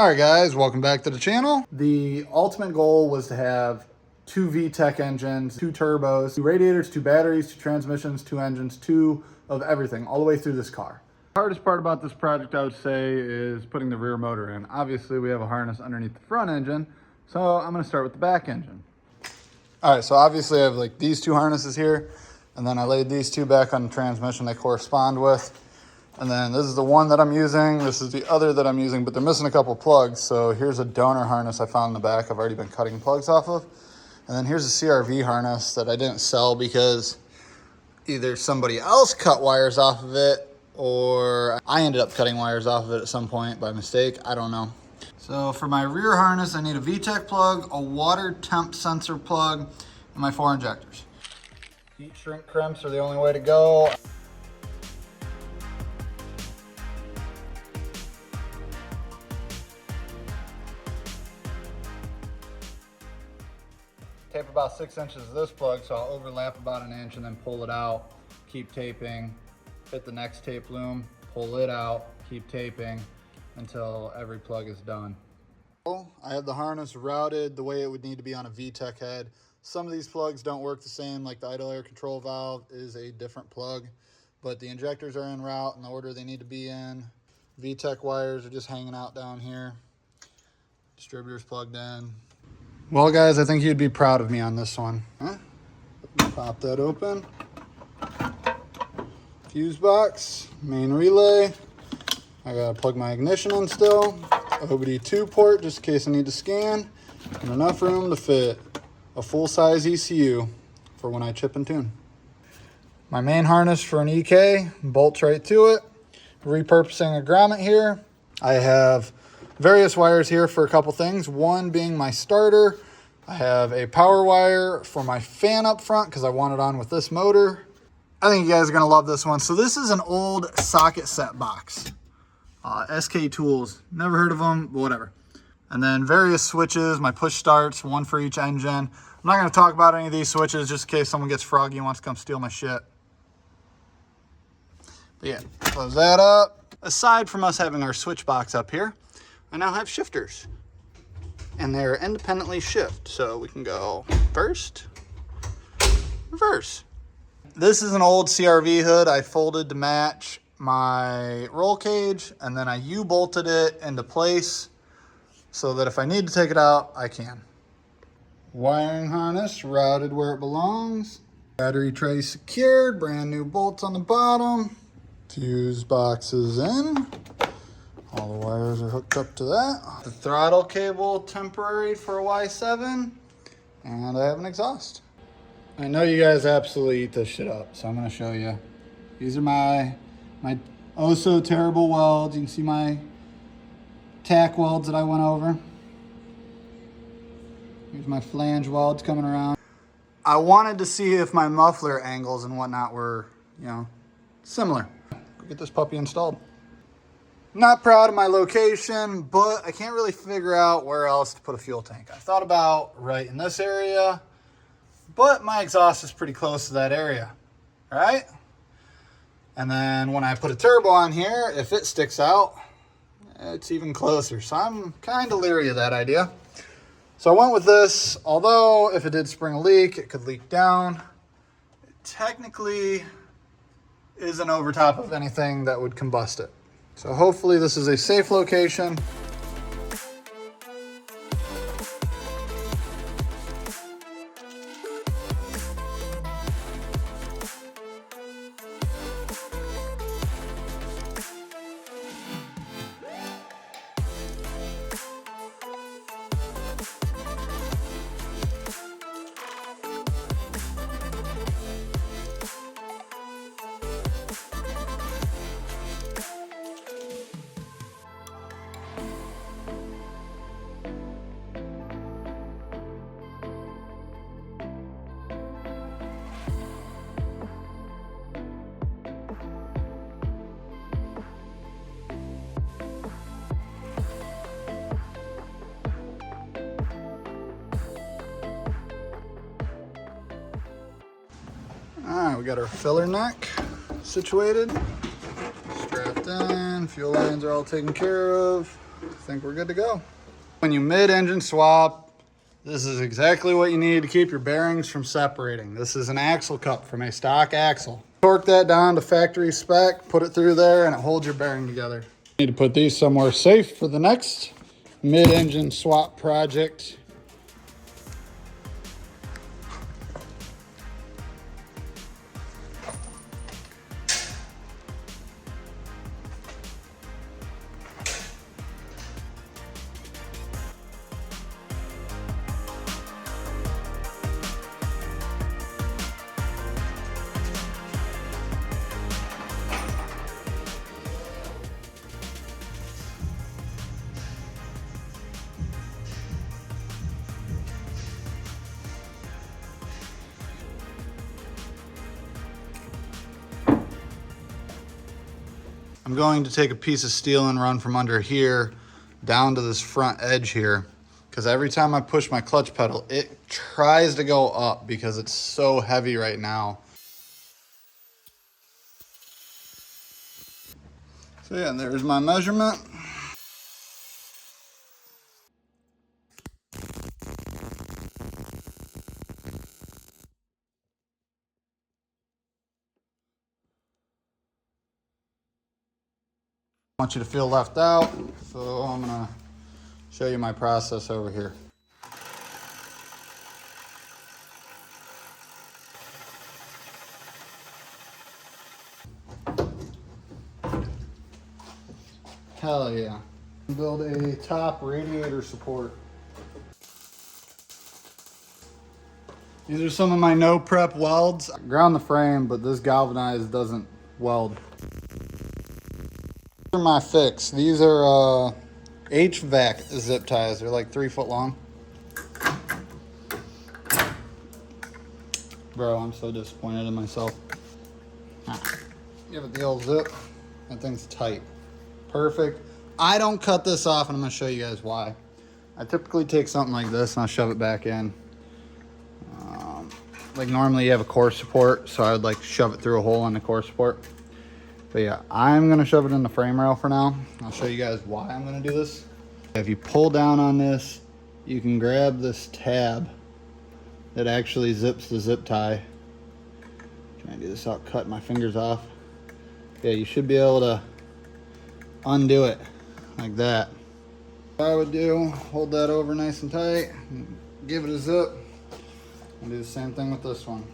All right, guys, welcome back to the channel. The ultimate goal was to have 2 VTEC engines, 2 turbos, 2 radiators, 2 batteries, 2 transmissions, 2 engines, 2 of everything, all the way through this car. The hardest part about this project, I would say, is putting the rear motor in. Obviously, we have a harness underneath the front engine, so I'm gonna start with the back engine. All right, so obviously I have like these 2 harnesses here, and then I laid these 2 back on the transmission they correspond with. And then this is the one that I'm using. This is the other that I'm using, but they're missing a couple plugs. So here's a donor harness I found in the back. I've already been cutting plugs off of. And then here's a CRV harness that I didn't sell because either somebody else cut wires off of it or I ended up cutting wires off of it at some point by mistake. I don't know. So for my rear harness, I need a VTEC plug, a water temp sensor plug, and my 4 injectors. Heat shrink crimps are the only way to go. Tape about 6 inches of this plug, so I'll overlap about 1 inch and then pull it out, keep taping, hit the next tape loom, pull it out, keep taping until every plug is done. I have the harness routed the way it would need to be on a VTEC head. Some of these plugs don't work the same, like the idle air control valve is a different plug, but the injectors are en route in the order they need to be in. VTEC wires are just hanging out down here. Distributor's plugged in. Well, guys, I think you'd be proud of me on this one. Huh? Pop that open. Fuse box, main relay. I gotta plug my ignition in still. OBD2 port, just in case I need to scan. And enough room to fit a full-size ECU for when I chip and tune. My main harness for an EK bolts right to it. Repurposing a grommet here. I have various wires here for a couple things. One being my starter. I have a power wire for my fan up front because I want it on with this motor. I think you guys are going to love this one. So this is an old socket set box. SK Tools. Never heard of them, but whatever. And then various switches, my push starts, one for each engine. I'm not going to talk about any of these switches just in case someone gets froggy and wants to come steal my shit. But yeah, close that up. Aside from us having our switch box up here, I now have shifters, and they're independently shift. So we can go first, reverse. This is an old CRV hood I folded to match my roll cage, and then I U-bolted it into place so that if I need to take it out, I can. Wiring harness routed where it belongs. Battery tray secured, brand new bolts on the bottom. Fuse boxes in. All the wires are hooked up to that. The throttle cable temporary for a Y7, and I have an exhaust. I know you guys absolutely eat this shit up, so I'm gonna show you. These are my oh so terrible welds. You can see my tack welds that I went over. Here's my flange welds coming around. I wanted to see if my muffler angles and whatnot were, similar. Go get this puppy installed. Not proud of my location, but I can't really figure out where else to put a fuel tank. I thought about right in this area, but my exhaust is pretty close to that area, right? And then when I put a turbo on here, if it sticks out, it's even closer. So I'm kind of leery of that idea. So I went with this, although if it did spring a leak, it could leak down. It technically isn't over top of anything that would combust it. So hopefully this is a safe location. All right, we got our filler neck situated, strapped in, fuel lines are all taken care of. I think we're good to go. When you mid-engine swap, this is exactly what you need to keep your bearings from separating. This is an axle cup from a stock axle. Torque that down to factory spec, put it through there, and it holds your bearing together. You need to put these somewhere safe for the next mid-engine swap project. I'm going to take a piece of steel and run from under here down to this front edge here, because every time I push my clutch pedal, it tries to go up because it's so heavy right now. So yeah, there's my measurement. I want you to feel left out, so I'm gonna show you my process over here. Hell yeah. Build a top radiator support. These are some of my no prep welds. I ground the frame, but this galvanized doesn't weld. These are my fix. These are HVAC zip ties. They're like 3 foot long. Bro, I'm so disappointed in myself. Give it the old zip. That thing's tight. Perfect. I don't cut this off, and I'm gonna show you guys why. I typically take something like this and I'll shove it back in. Like normally you have a core support, so I would like shove it through a hole in the core support. But yeah, I'm gonna shove it in the frame rail for now. I'll show you guys why I'm gonna do this. If you pull down on this, you can grab this tab that actually zips the zip tie. Trying to do this without cutting my fingers off. Yeah, you should be able to undo it like that. What I would do, hold that over nice and tight, and give it a zip, and do the same thing with this one.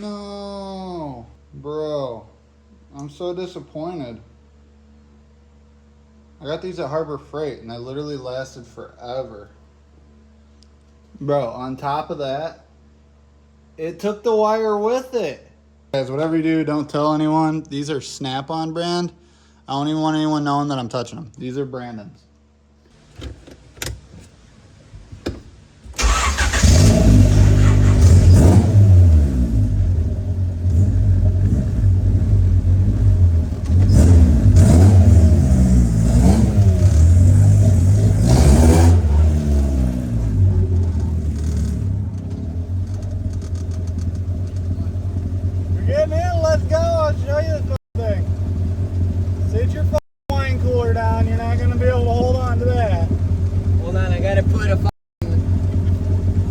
No, bro, I'm so disappointed. I got these at Harbor Freight and they literally lasted forever. Bro, on top of that, it took the wire with it. Guys, whatever you do, don't tell anyone. These are Snap-on brand. I don't even want anyone knowing that I'm touching them. These are Brandon's. Let's go, I'll show you this thing. Sit your wine cooler down, you're not going to be able to hold on to that. Hold on, I gotta put a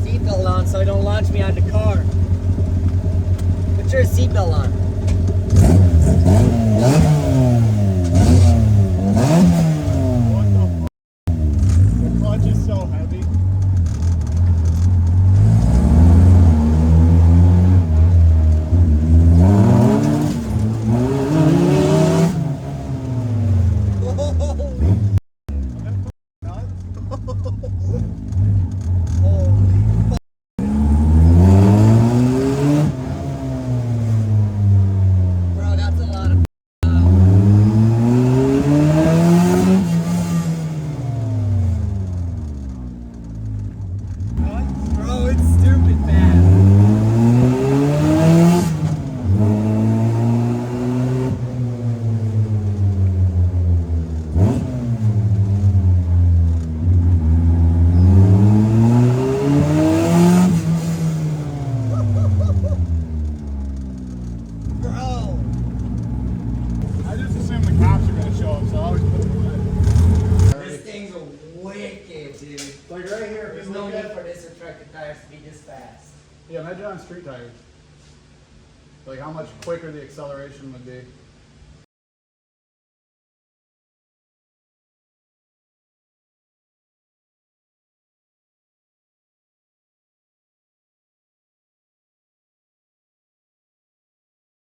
seatbelt on so I don't launch me out of the car. Put your seatbelt on. What the f***? The clutch is so heavy. Bro, that's a lot of wicked, dude. Like right here, if There's you no look need at for this retractor tires to be this fast. yeah, imagine on street tires. Like how much quicker the acceleration would be.